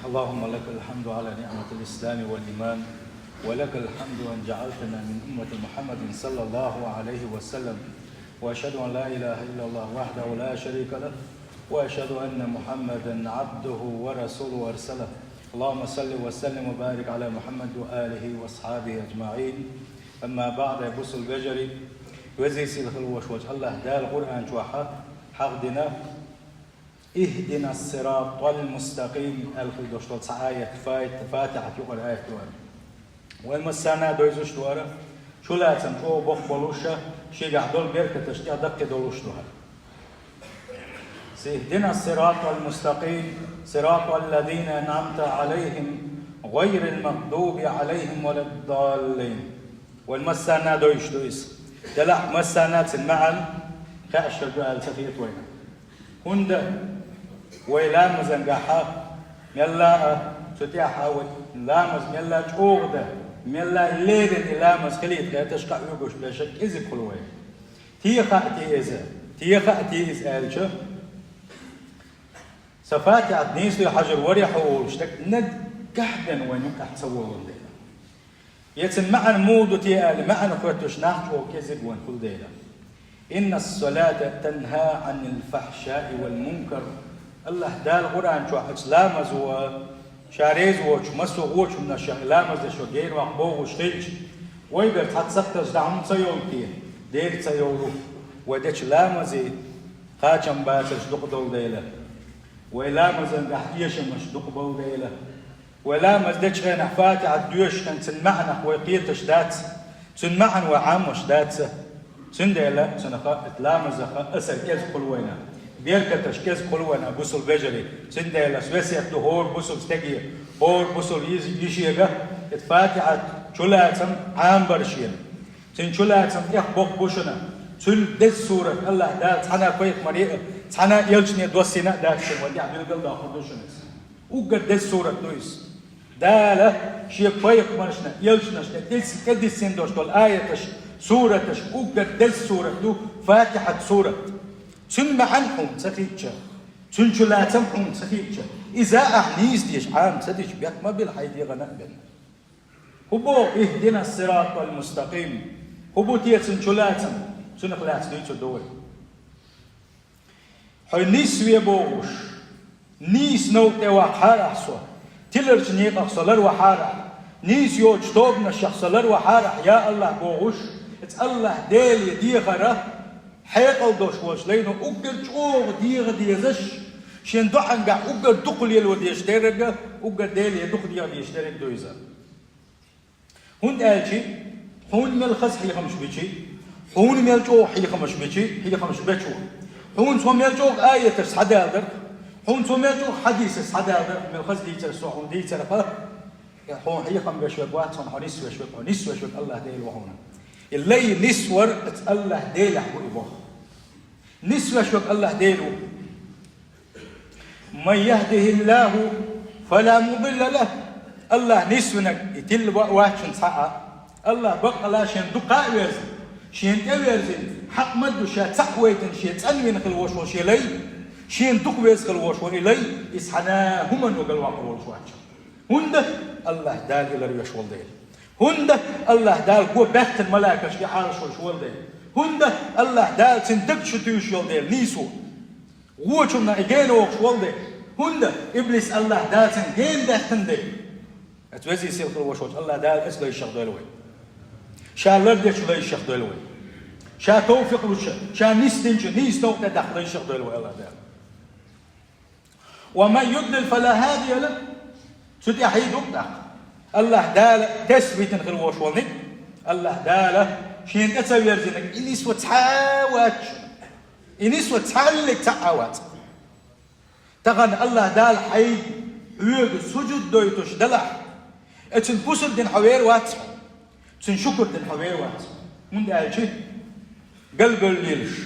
اللهم لك الحمد على نعمة الإسلام والإيمان، ولك الحمد أن جعلتنا من أمة محمد صلى الله عليه وسلم، وأشهد أن لا إله إلا الله وحده لا شريك له، وأشهد أن محمدا عبده ورسوله وأرسله. اللهم صل وسلم وبارك على محمد وآله وأصحابه أجمعين. أما بعد يا بوس البجري وزي سيلخ الوشوش الله دا القرآن شوحة حقدنا اهدنا الصراط المستقيم الخلدوش طول آية فاتحة يقول آية توار والمسانا دويزوش توار شو لازم شو بخبلوشة شي قاعدول بيركة تشتيع دك دولوش توار اهدنا الصراط المستقيم صراط الذين أنعمت عليهم غير المغضوب عليهم ولا الضالين. والمسانا دويش دويس دلع مسانات معا كأشر جوال سفيت وينا هند ويلا مزنقاحا ميلا ستياحا لامز ميلا جوغدا ميلا ليدن لامز خليت كي تشقع يوغوش بلاشك إزي كلوه تيخا تيز آلشة سفاتي عدنيس لي حجر وريح وشتك ند قحبن وينك أحتسوه ليلا يتم معن مودو تيال معن خوتوش نحجو كذب وان كل ديلا. إن الصلاة تنهى عن الفحشاء والمنكر. الله دال قرآن شو إسلام زو شاريز وش مسو وش من الشغلام زو شو غير وقبوه وشخيج ويبر تحسقتش دعم تيول كيه دير تيولو ودش لامزي خاچم باسش دقدول ديلا ويلامزن قحيش مش دقبول ديلا ولا مزدش غير فاتح الديوش كان تنمعنا ويقيتش دات تنمعن وعامش دات تنديلا تنخا تلامزخا اسر كيز قلوينا بيركتش كيز قلوينا بوسل بجري تنديلا سويسيت هور بوسل ستجي هور بوسل يشيغا اتفاتحت شلاتم عام برشين تن شلاتم يخبق بوشنا تل دس سورة الله دات حنا كويك مريء حنا يلجني دوسينا دات وديع بيلقل دا خدوشنس وقد دس سورة دويس دالة شيء كويك مرشنا يلجنش دس كدس سندوش دول آيتش سورتش وقد دس سورة دو فاتحة سورة تن معنهم سخيتشا تن شلاتم حون سخيتشا إذا أحنيس ديش عام سديش بيك ما بالحيدي غنقبل هبو اهدنا الصراط المستقيم هبو تيتن شلاتم سنخلات ديتو دول حي نيس ويبوش نيس نوت وحارة سوا تلرج نيقق صلر وحارة نيس يوج توبنا الشخص صلر وحارة يا الله بوغوش ات الله ديل ديغرة حيقل دوش وش لينو اقر جوغ ديغ ديزش شين دوحن قا اقر دقل يلو ديشترق اقر ديل يدق ديغ ديشترق دويزا هون آلشي هون ملخص حي خمش بيشي هون ملجوغ حي خمش بيشي حي خمش بيشو هون سو ملجوغ آية تسحدادر هون سو ملجوغ حديث تسحدادر ملخص ديتر سوحون ديتر هون حي خم بيشوك واتون هون نسوى شوك هون نسوى شوك الله ديل وهونا اللي نسور الله ديل حقوي بوه نسوى شوك الله ديلو من يهده الله فلا مضل له الله نسونك يتل واشن ساعة الله بقى لا شين دقاء ويرزن شين تويرزن حق مدو شا تقويتن شي تنوين خل وشو شي لي شين دقويز خل وشو لي اسحنا هم نقل واقع وشو هند الله دال الى ريشول ديل هند الله دال كو بحت الملائكه شي حال شو ديل هند الله دال تندك شتو شو ديل نيسو وچنا اجينو شو ديل هند ابليس الله دال تنجين دهتن ديل اتوزي سيل خل وشو الله دال اسلو يشخ ديلوي شا لردش لا يشخ ديلوي شا توفيق لش شا نستنج نيستو تدخل يشخ ديلوي الله دال ومن يضلل فلا هادي له سدي حيد وقتك الله دال تثبيت خل وشونك الله دال شين تسوي رزنك إنيس وتحاوات إنيس وتحلك تعاوات تغن الله دال حي يوغ سجود دويتوش دلع اتن بوسل دين حوير وات تن شكر دين حوير وات من دال شي قلب الليلش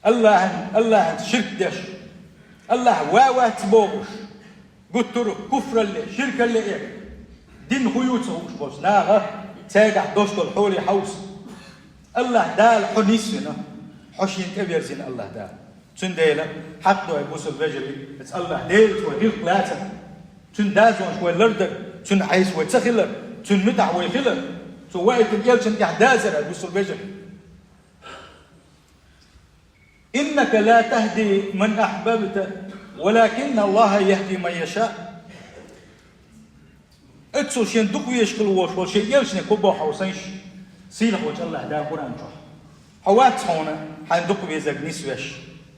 الله شرك دش الله واوات بوغش قلت له كفر اللي شرك اللي ايه دين خيوته وش بوش ناغه تاقع دوشتو الحولي حوس الله دال حنيسنا حشين كبير زين الله دال تنديله حتى يبوس الفجري الله ديل وديل ثلاثة تون دازون شوي لردر تون عايز وتسخلر تون مدع ويخلر تو وايت الجلشن قاعد دازر بوصل بيجر إنك لا تهدي من أحببت ولكن الله يهدي من يشاء اتسو شين دقو يشكل وش شين يلشن كوبا حوسينش سيلة وجه الله دا قرآن جوح حوات هنا حندقو بيزاق نسويش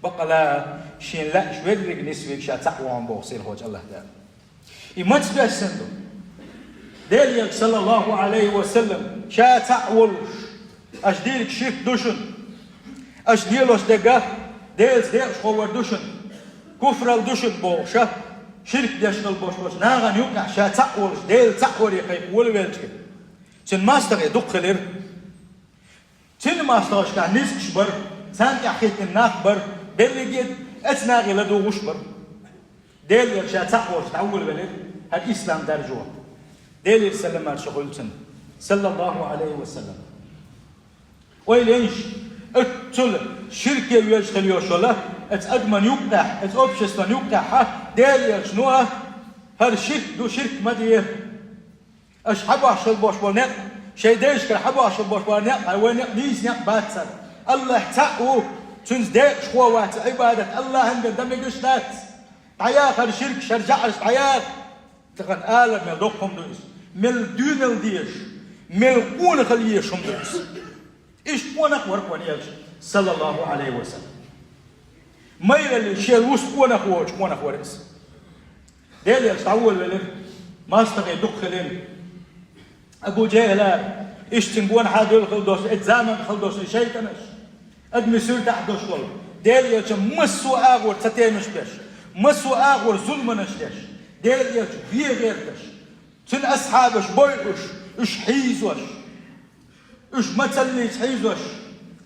بقى لا شين لا شويرق نسويش تقوى عن بو سيلة وجه الله دا إما تسبيش سندو ديل صلى الله عليه وسلم شا تعولش أشديلك شيك دوشن أشديلوش دقاه ديلز خوار دوشن كفر الدوشن بوشة شرك ديشن بوش ناغن يوقع شا تعولش ديل تعول يقيق ولويلجك تن ماستغي دقلر تن ماستغش كان نسك شبر سانك حيت الناق بر ديل جد اتناغي لدو وشبر ديل شا تعولش تعول بلد هاد إسلام درجوه ديل سلم على شغلتن صلى الله عليه وسلم ويلينش اتل شركة يجتل يوشله اتأدمن يقطع اتأبشستن يقطع ديل شنوه هر شرك دو شرك مديه اش حبو عشل باش بانق شي ديش كر حبو عشل باش بانق وين نيز نق باتسر الله تقو تنز ديش خوات عبادة الله هنجر دمجش دات عياق هر شرك شرجعش عياق تقن آلم يلدقهم دوس مل دون الديش مل قون خليش هم دوس إيش قونك ورقون يلش صلى الله عليه وسلم ما يلي شيء وس قونك ووش قونك ورس ديل يلش تعول للم ما استغي دخلين أبو جهل إيش تنقون حادول خلدوس اتزامن خلدوس شيطانش أدمي سير تحدوش والله ديل يلش مسو آغور تتيمش بيش مسو آغور ظلمنش بيش ديل يلش بيه غيرتش تن أصحابش بويش إش حيزوش إش متليش حيزوش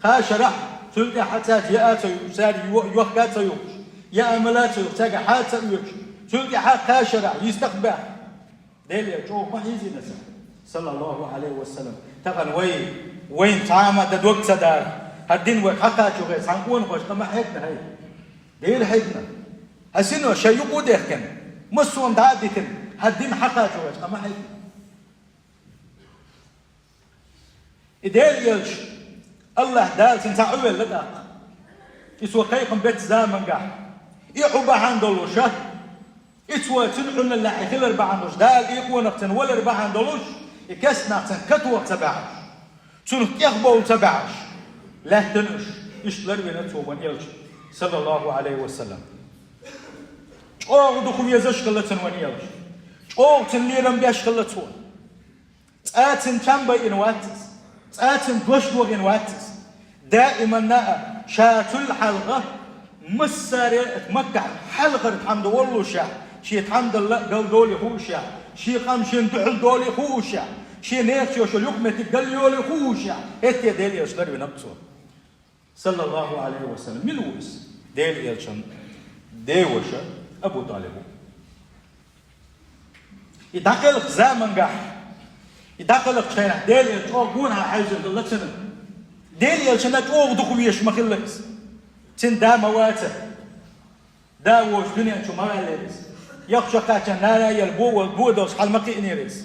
خاشرح تلقى حتات يأتي ساري يوخات يوش يا أملات تلقى حات يوش تلقى حات خاشرح يستقبح ديل يلش ما حيزي نسا صلى الله عليه وسلم تقن وين تعامد وقت دار هالدين وقت حقا شوغي سانقون خوش كما حيتنا هاي ديل حيتنا هسينو شيء يقود يخكن مسوم دادتن هالدين حقا شوغي كما حيتنا إديل يلش الله دال سنتعويل لداق يسوى قيقم بيت زامن قاح يحو بحان دولوش يسوى تنحن اللحي خلر بحان دوش دال يقوى نقتن ولر بحان دولوش يكس نقتن كتوة تبعش تنح يخبو تبعش لا تنش يشتلر بنتو من يلش صلى الله عليه وسلم أوه دخو يزش خلتن ون يلش أوه تنليرم بيش خلتون تآتن تنبي إنواتس تآتن دوشوغ إنواتس دائما ناء شات الحلقة مساري مكة حلقة الحمد والله شا شي الحمد لله قال دولي هو شا شي خمشين دحل دولي هو شا شي نيخ شو لقمة قال يولي هو شا هتي ديلي يشتري بنفسه صلى الله عليه وسلم من ويس ديلي يلشن ديوشة أبو طالب يدخلك زمن قح يدخلك شيء ديلي يلشن حاجة للتنا ديلي يلشن تقول دخويش مخلص تن دا مواته دا وش دنيا شو ما ليس يخشى كاتن لا يلبو والبودوس حال مقينيرس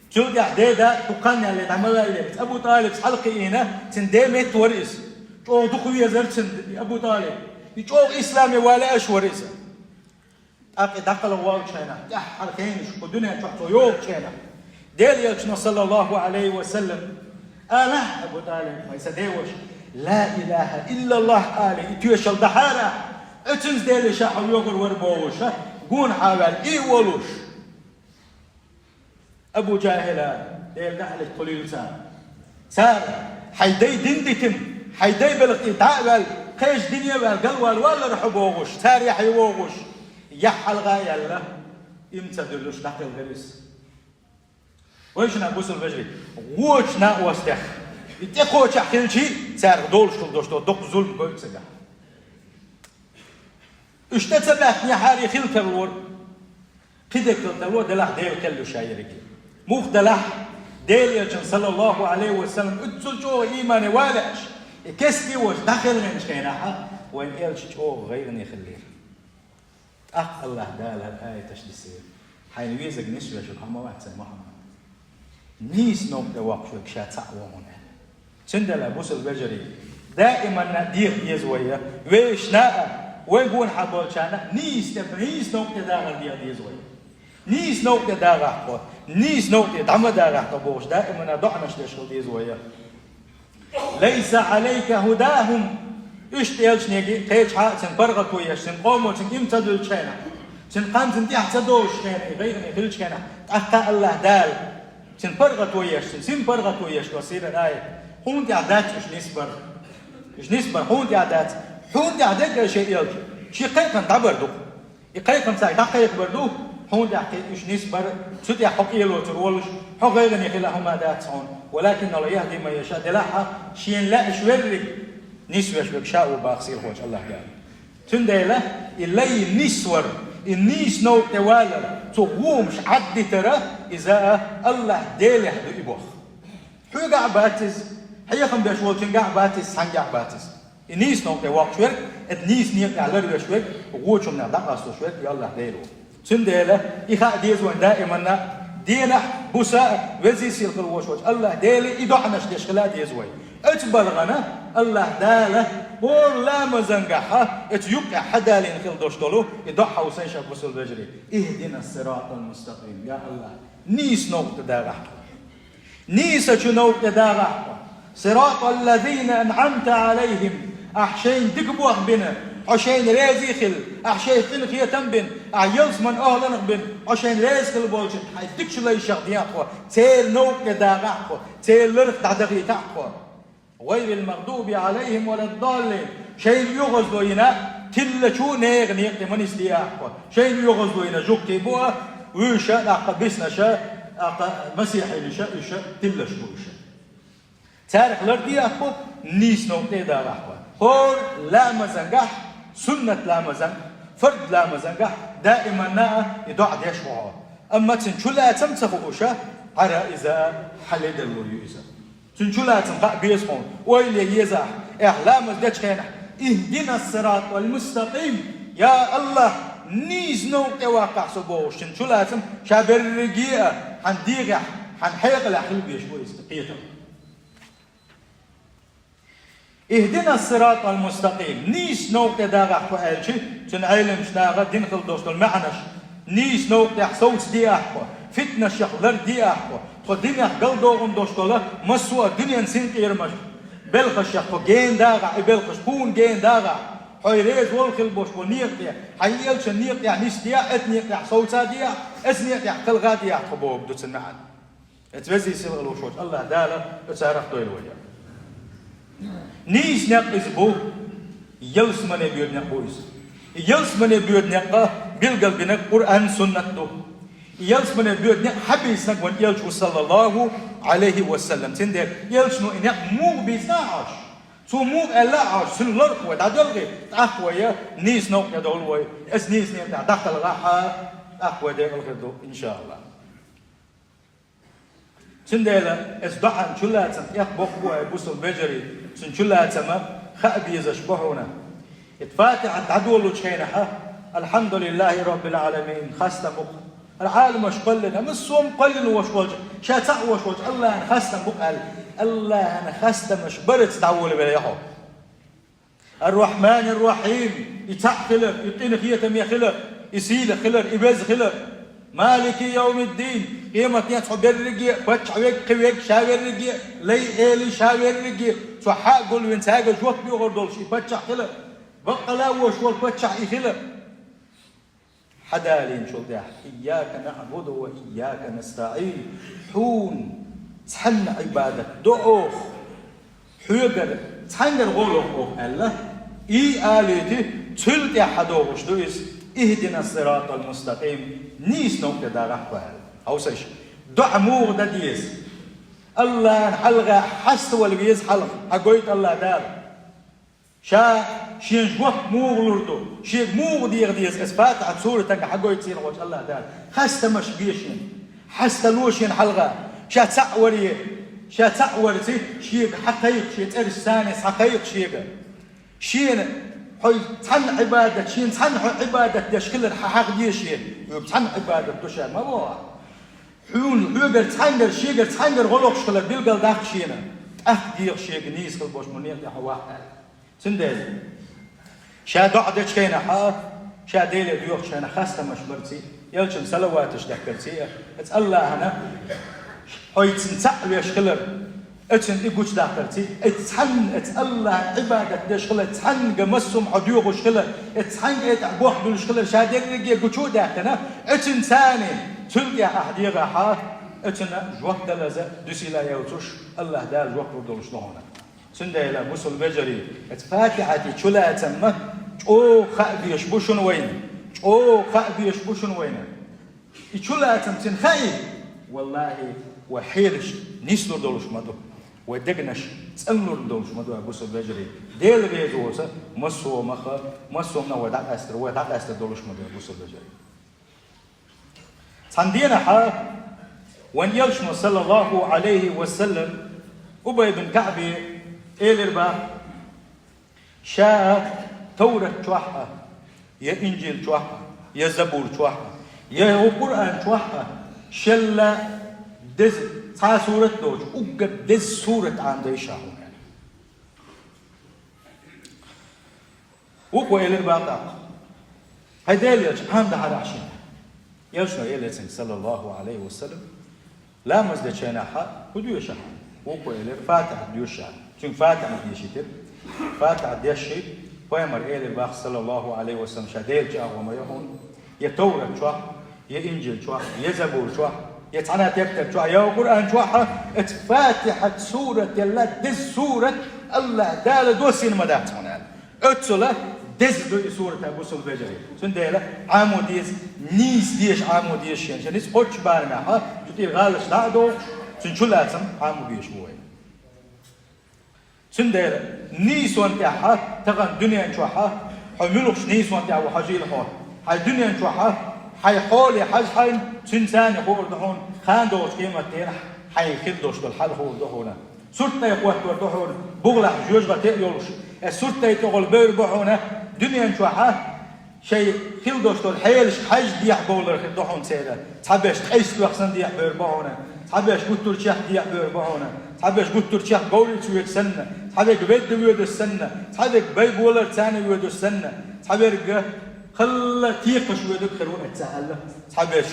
شو دا دا تقنع اللي تعمل ليس أبو طالب حلقي هنا تن دا ميت وريس شو دخوي زرتن أبو طالب يشوف إسلامي ولا أش وريسه أكيد دخل الواو شينا يا حركين شو الدنيا تحته يوم شينا ديل يلشنا صلى الله عليه وسلم أنا أبو طالب ما يصدقوش لا إله إلا الله آله يتوش الدحارة اتنز ديل شاحو يوغر وربوش قون حاول إيه ولوش أبو جاهل ديل نحل قليل سار حيدي دندتم حيدي بالقطاع بل قيش دنيا بالقلوال ولا رحبوغش تاريح يوغش يحل غاية الله إمتى دلوش تحت الغريس ويش نقص الفجري وش ناقوس تخ يتقوش أحكي شيء سار دولش كل دوش دق ظلم قلت سجى اشتتبت نحاري خل تلور كده كل تلور دلح ديل كله شايرك موخ دلح ديل يجن صلى الله عليه وسلم اتسل جو إيمان والش كسبي وش دخل من شيناها وإن إلش جو غيرني خليه الله دال هالآية تشديسير حين ويزق نسوي شو كم واحد زي محمد نيس نوم توقف شو كشات سعوامنا تندل أبوس البجري دائما ندير يزويه ويش ناء ويقول حبول شانا نيس نوم تداغل يزويه نيس نوم تداغل نيس نوم تدعم داغل بوش دائما ضعنا شتشغل يزويه ليس عليك هداهم اشتيلش نيجي تيج حق سنبرغ وياش سنقوم وسنمتدل شانا سنقام سنتيحتدوش شانا غير يخلش شانا أخا الله دال سنبرغ وياش سنبرغ وياش وسير الآية هون تعدات إيش نسبر هون تعدات شيء يلج شيء قيقن تعبردو يقيقن ساي تقيق بردو هون تعقي إيش نسبر سوتي حق يلو ترولش حق غيرن يخلهم ما داتون ولكن الله يهدي ما يشاء دلاحة شيء لا إشورك نسوي شوك شاء وباخسير خوش الله قال تنديله اللي نسور النيس نو توالر تقومش عدي ترى إذا الله ديله بإبوخ حو قاع باتز هي خم بيشول تنقع باتس هنقع باتس النيس نوم توقع شوك النيس نيق على رجع شوك وقول شو من دقة شوك يلا ديرو سنديله إخاء ديزون دائما دينا بوسا وزي سيلك الوشوش الله ديله إدعنا شديش خلا ديزوي اتبلغنا الله داله ولا مزنقها اتيوقع حدا لين خل دوشتلو إدعها وسيشا بوسل بجري اهدنا الصراط المستقيم يا الله نيس نوم تدارح نيس شو نوم تدارح صراط الذين أنعمت عليهم أحشين دقبوا بنا عشان رازي خل أحشين تنخي تنبن أعيلس من أهلنا بن عشان راز خل بولشن حيتكش لي شغدين أخوة تيل نوك داغ أخوة تيل لرخ دغي تأخوة غير المغضوب عليهم ولا الضالين شيء يغزلوا هنا تل شو نيغ نيغ من استياء أخوة شيء يغزلوا هنا جوك تيبوها ويشاء أقبسنا شاء مسيحي لشاء يشاء تل شو يشاء تاريخ لردي أخو نيس نوتي دار أخو هور لا مزنجح سنة لا مزنج فرد لا مزنجح دائما نا يدع ديشوها أما تنشلا تمسخوشة على إذا حلد الوريوزة تنشلا تنقع بيسخون ويلي يزح إعلام الدش خينا اهدنا الصراط والمستقيم يا الله نيس نوتي واقع سبوش تنشلا تم شابر رجيئة حنديغح حنحيق الأحل بيشوي استقيتهم اهدنا الصراط المستقيم نيس نوك داغح فألشي تنعلم شناغا دين خل دوست المعنش نيس نوك تحسوس دي أحوى فتنة شخلر دي أحوى فدنيا قل دوغن دوست الله مسوى دنيا نسنك يرمش بلخش شخو جين داغح بلخش كون جين داغح حيريز والخل بوش ونيق دي حيالش نيق دي نيس دي اتنيق دي حسوسا دي اسنيق دي خلغا دي حبوب دوت المعن اتوزي سيلغ الوشوش الله دالا اتسارح دويل ويا نيس نقص بو يلس من بيود نقويس يلس من بيود نقا بالقل بنق قرآن سنة دو يلس من بيود نق حبيس نق ون يلش صلى الله عليه وسلم تندر يلس نو نق مو بيساعش تو مو ألا عش سن لرق ودعدلغي أقوى نيس نق يدول وي اس نيس نق دخل الراحة أقوى دقل خدو إن شاء الله تندر اس دعان شلاتن يخبخ بو بوسل بجري سنشلها تمام خأبي يزشبهونا اتفاتح عدو شينها الحمد لله رب العالمين خاصة مق العالم وش قلنا مسوم قلنا وش وجه شاتع وش وجه الله أنا خاصة مقال الله أنا خاصة مش برد تعول بليحه الرحمن الرحيم يتعخلر يطين خيتم يخلر يسيل خلر يبز خلر مالك يوم الدين قيمة يتحب الرجية فتح ويك قويك شاور الرجية لي إلي شاور الرجية صحاء قول وينتاق جوك بيغردول شي فتح خلق بقى لا وشوال فتح يخلق حدالين شو ده إياك نعبد وإياك نستعين حون تحن عبادك دعوخ حيقر تحن الغلوخ الله إي آليتي تلت حدوغش دويس اهدنا الصراط المستقيم نيس نوك دا رحبها أو سيش دع موغ دا ديس الله حلغة حست والبيز حلغ حقويت الله دار شا شين جوك موغ لردو شين موغ ديغ ديس اسفات عد سورة تنك حقويت سين وش الله دار حست مش بيشين حست لوشين حلغة شا تعوري شيك حقيق شي ترسانس حقيق شيك شين حي تحن عبادة شين تحن عبادة يشكل الحق ديشين يبتحن عبادة تشان ما بوا حون حوجر تحنجر شيجر تحنجر غلق شكل بيلقى داخ شينا أهدي شيء نيس كل باش منير ده هوا سندل شاد عدش كينا حار شاد ديل ديوخ شينا خاصة مش برتي يلشن سلواتش دكتي ات الله هنا حي تنسع يشكلر اتن إيجوش دكتي اتحن ات الله عبادة يشكلر اتحن جمسهم عديوخ شكلر اتحن اتعبوح دول شكلر شاد يجي يجوشوا دكتنا اتن ثاني تلقى أحديها حار اتنا جوق دلزة دسيلا يوتوش الله دال جوق ردولش لهنا سنديلا مسل بجري اتفاتحتي شلا تم او خابيش بوشن وين او خابيش بوشن وين شلا تم تنخي والله وحيلش نيسلو دولش مدو ودقنش تسلو دولش مدو مسل بجري ديل بيزوسه مسو مخ مسو من ودع استر دولش مدو مسل بجري عندنا حال وان يلشم صلى الله عليه وسلم أبي بن كعب إلربا شاء توراة توحى يا إنجيل توحى يا زبور توحى يا قرآن توحى شلا دز تا سورة دوج أوجد دز سورة عن ديشاهون وقوا إلربا قاق هيدال يلش هم ده عشان يلشنا إلسن صلى الله عليه وسلم لا مزد شناحة وديوشة وقوا إلر فاتح ديوشة شن فاتح ديشتر فاتح ديشي ويمر إلر باخ صلى الله عليه وسلم شديل جاء وما يهون يتورة شوح يإنجيل شوح يزبور شوح يتعنى تكتب شوح يا قرآن شوح اتفاتحة سورة الله دز سورة الله دال دوسين مدات هنا اتسلا دز دو سورة أبو سلبجري سنديلا عامو ديز نيس ديش عامو ديش يعني نيس قطش بارنا ها تطير غالش دعدو سنشلاتم عامو ديش بوين سنديلا نيس وانتاحا تغن دنيا انشوحا حملوش نيس وانتاحا وحاجيل حول هاي دنيا انشوحا هاي حولي حاج هاي سنساني حول دهون خان دوش قيمة تيرح هاي خدوش بالحال حول دهونا سورتا يقوات دهون بغلح جوجغا تيولوش السورتا يتغل بير بحونا دنيا نشوحها شيء خلدوش تول حيلش حج ديح بولر خدوحون سيدا تحبش تحيس توخسن ديح بير بحونا تحبش قطر تشيح ديح بير بحونا تحبش قطر تشيح بولر تشويت سنة تحبش بيت ويد السنة تحبش بي بولر تاني ويد السنة تحبش خلا تيقش ويدك خلوه اتسهل تحبش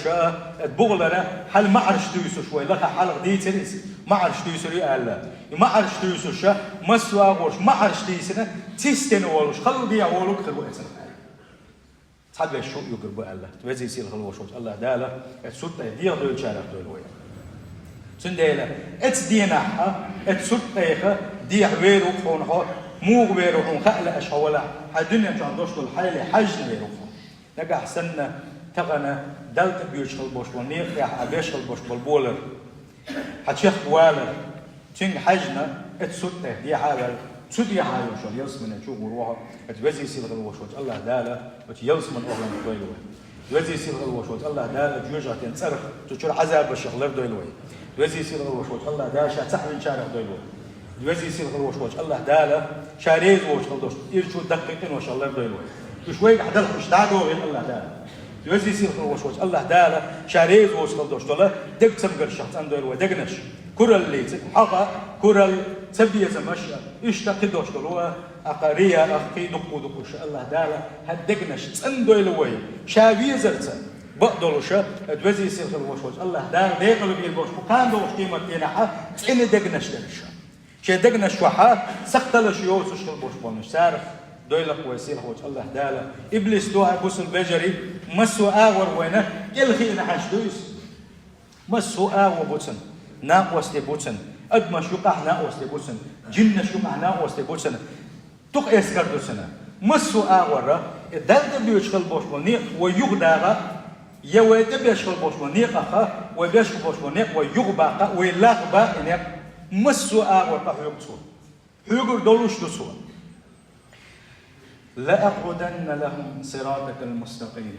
بغلنا حل ما عرش تويسو شوي لك حلق دي تريس ما عرش تويسو ريال ما عرش تويسو شا مسوا غوش ما عرش تيسنا تيستن ولوش خل دي ولوك خلوه اتسهل تحبش شو يقرب الله توزي يصير خلوه شو الله داله اتسوت دي دول شارع دول وين سنديلا اتدينا اتسوت دي ويرو فون مو غيرهم خلق أشولا الدنيا تعندوش كل حالة حج غيرهم نجح سنة تغنى دلت بيوش خلبوش ونيق يا عبيش خلبوش بالبولر حتشيخ بوالر تين حجنا اتسوته دي حالة تسودي حالة شو يلسمن نشوف وروها اتوزي يصير غلوشوت الله داله وتيلسمن أغلى مطويلوه توزي يصير غلوشوت الله داله جوجا تنصرف تشور عذاب الشغلر دويلوه توزي يصير غلوشوت الله داله شاتحمل شارع دويلوه يوزي يصير غلوش وش الله داله شاريز وش خلدوش يرشوا دقيقين وش الله يرضي له شوي قاعد مش دعوه غير الله داله يوزي يصير غلوش وش الله داله شاريز وش خلدوش طلع دق سمقر الشخص عنده له دقنش كرة اللي حقا كرة تبيه زمشة إيش تقدوش طلوا أقارية أخي دقوش الله داله هدقنش عنده له شاوي زرت بقدرش يوزي يصير غلوش وش الله داله ديقلو بيلبوش مكان دوش قيمة تينها تعين دقنش درش شيء دقنا شوحات سقطل شيوس وشكل بوش بونش سارف دويلك ويسير خوش الله داله إبليس دوها بوس البجري مسو آور وينه يلغي نحش دويس مسو آور بوتن ناقوس لبوتن أدما شقع ناقوس لبوتن جن شقع ناقوس لبوتن تق إسكار دوسنا مسو آور دلت بيوشكل بوش بونيق ويغداغا يويت بيشكل بوش بونيق وبيشكل بوش بونيق ويغباقا ويلاغبا إنيق مسوا آغور قحيوك تسوى حيوكر دولوش تسوى لأقعدن لهم صراطك المستقيم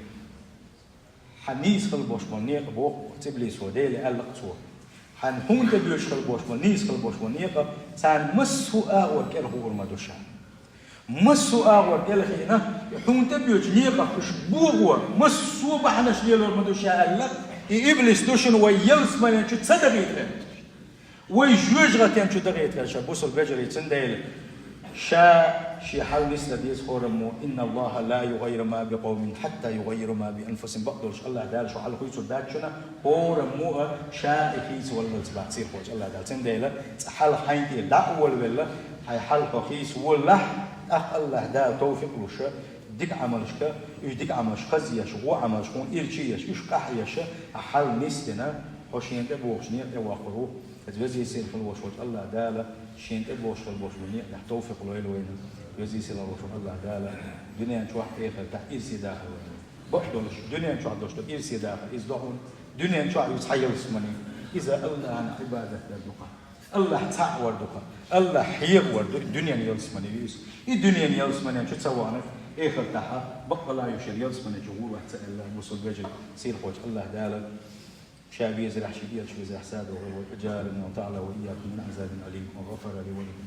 حنيس خلبوش ونيق بوق تبليس وديلي ألق تسوى حنحون تبيوش خلبوش ونيس خلبوش ونيق سان مسوا آغور كالغور مدوشان مسو أغور إلخينا يحون تبيوج نيقة كش بوغور مسو بحنش ليلور مدو شاء الله إبليس دوشن ويلس ما ينشو تصدقيت غير ويجوج غتين شو دقيت غير شابوس البجري تنديل شي حال نسلا ديز خورمو إن الله لا يغير ما بقوم حتى يغير ما بأنفسهم بقدرش الله دال شو حال خويسو داتشنا خورمو شاء كيس ولا تبع تصير خوش الله دال تنديل حال حينتي دعوة ولا هاي حال خيس ولا الله دا توفيق وش ديك عملش ديك عملش خزيش هو عملش هون إرشيش إيش كحيش حال نسنا وشين تبوش نير تواخرو تجزي يصير في الوش الله داله شين تبوش في الوش ونير توفيق الويل وين جزي يصير الوش الله داله دنيا نشوح آخر تحت إرسي داخل بقدرش دنيا نشوح دوش إرسي داخل إذ دهون دنيا نشوح يصحيح اسمني إذا الله عن عبادة الدقة الله تعور دقة الله حيور دنيا يلسمني بيس الدنيا يلسمني شو تسوي أنا آخر تحت بقى لا يشيل يلسمني جوور وحتى الله وصل بجل سير خوش الله داله شعبي يزرع شبيه شو يزرع ساده والجار من تعالى وإياكم من عذاب أليم وغفر لي ولكم